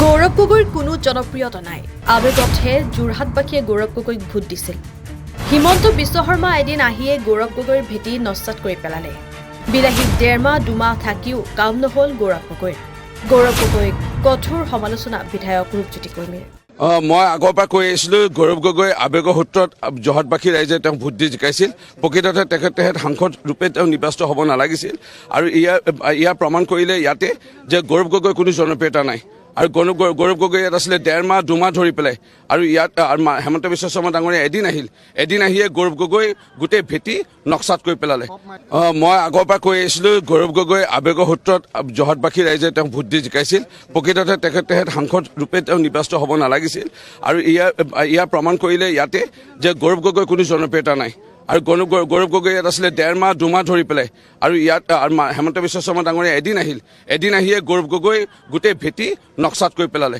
গৌৰৱ গগৈৰ কোনো জনপ্ৰিয়তা নাই। আৱেগতহে যোৰহাটবাসীয়ে গৌৰৱ গগৈক ভোট দিছিল। হিমন্ত বিশ্ব শৰ্মা এদিন আহিয়ে গৌৰৱ গগৈৰ ভেটি নস্বাত কৰি পেলালে। বিলাহীত 1.5 মাহ 2 মাহ থাকিও কাম নহল গৌৰৱ গগৈৰ। গৌৰৱ গগৈক কঠোৰ সমালোচনা বিধায়ক ৰূপজ্যোতি কৰ্মীৰ। মই আগৰ পৰা কৈ আছিলো গৌৰৱ গগৈ আৱেগৰ সূত্ৰত যোৰহাটবাসী ৰাইজে তেওঁক ভোট দি জিকাইছিল। প্ৰকৃততে তেখেতে সাংসদ ৰূপে তেওঁ নিৰ্বাচিত হ'ব নালাগিছিল। আৰু ইয়াৰ প্ৰমাণ কৰিলে ইয়াতে যে গৌৰৱ গগৈৰ কোনো জনপ্ৰিয়তা নাই। আৰু গৌৰৱ গগৈ ইয়াত আছিলে 1.5 মাহ 2 মাহ ধৰি পেলাই। আৰু ইয়াত হেমন্ত বিশ্ব শৰ্মা ডাঙৰীয়া এদিন আহিয়ে গৌৰৱ গগৈ গোটেই ভেটি নক্সাত কৰি পেলালে। মই আগৰ পৰা কৈ আছিলো গৌৰৱ গগৈ আৱেগৰ সূত্ৰত যোৰহাটবাসী ৰাইজে তেওঁক ভোট দি জিকাইছিল। প্ৰকৃততে তেখেতে সাংসদ ৰূপে তেওঁ নিৰ্বাচিত হ'ব নালাগিছিল। আৰু ইয়াৰ প্ৰমাণ কৰিলে ইয়াতে যে গৌৰৱ গগৈৰ কোনো জনপ্ৰিয়তা নাই। আৰু গৌৰৱ গগৈ ইয়াত আছিলে 1.5 মাহ 2 মাহ ধৰি পেলাই। আৰু ইয়াত হেমন্ত বিশ্ব শৰ্মা ডাঙৰীয়া এদিন আহিয়ে গৌৰৱ গগৈ গোটেই ভেটি নক্সাত কৰি পেলালে।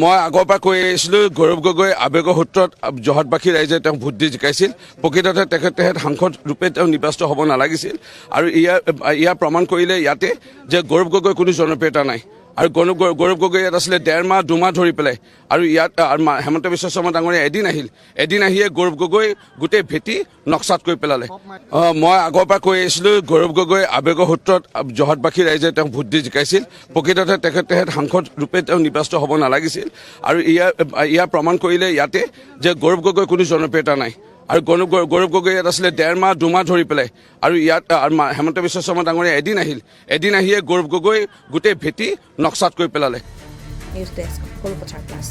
মই আগৰ পৰা কৈ আছিলো গৌৰৱ গগৈ আৱেগৰ সূত্ৰত যোৰহাটবাসী ৰাইজে তেওঁক ভোট দি জিকাইছিল। প্ৰকৃততে তেখেতে সাংসদ ৰূপে তেওঁ নিৰ্বাচিত হ'ব নালাগিছিল। আৰু ইয়াৰ প্ৰমাণ কৰিলে ইয়াতে যে গৌৰৱ গগৈৰ কোনো জনপ্ৰিয়তা নাই। আৰু গৌৰৱ গগৈ ইয়াত আছিলে 1.5 মাহ 2 মাহ ধৰি পেলাই। আৰু ইয়াত হেমন্ত বিশ্ব শৰ্মা ডাঙৰীয়া এদিন আহিয়ে গৌৰৱ গগৈ গোটেই ভেটি নক্সাত কৰি পেলালে। মই আগৰ পৰা কৈ আছিলো গৌৰৱ গগৈ আৱেগৰ সূত্ৰত যোৰহাটবাসী ৰাইজে তেওঁক ভোট দি জিকাইছিল। প্ৰকৃততে তেখেতে সাংসদ ৰূপে তেওঁ নিৰ্বাচিত হ'ব নালাগিছিল। আৰু ইয়াৰ প্ৰমাণ কৰিলে ইয়াতে যে গৌৰৱ গগৈৰ কোনো জনপ্ৰিয়তা নাই। আৰু গৌৰৱ গগৈ ইয়াত আছিলে 1.5 মাহ 2 মাহ ধৰি পেলাই। আৰু ইয়াত হেমন্ত বিশ্ব শৰ্মা ডাঙৰীয়া এদিন আহিয়ে গৌৰৱ গগৈ গোটেই ভেটি নক্সাত কৰি পেলালে। News desk, Kolkata plus.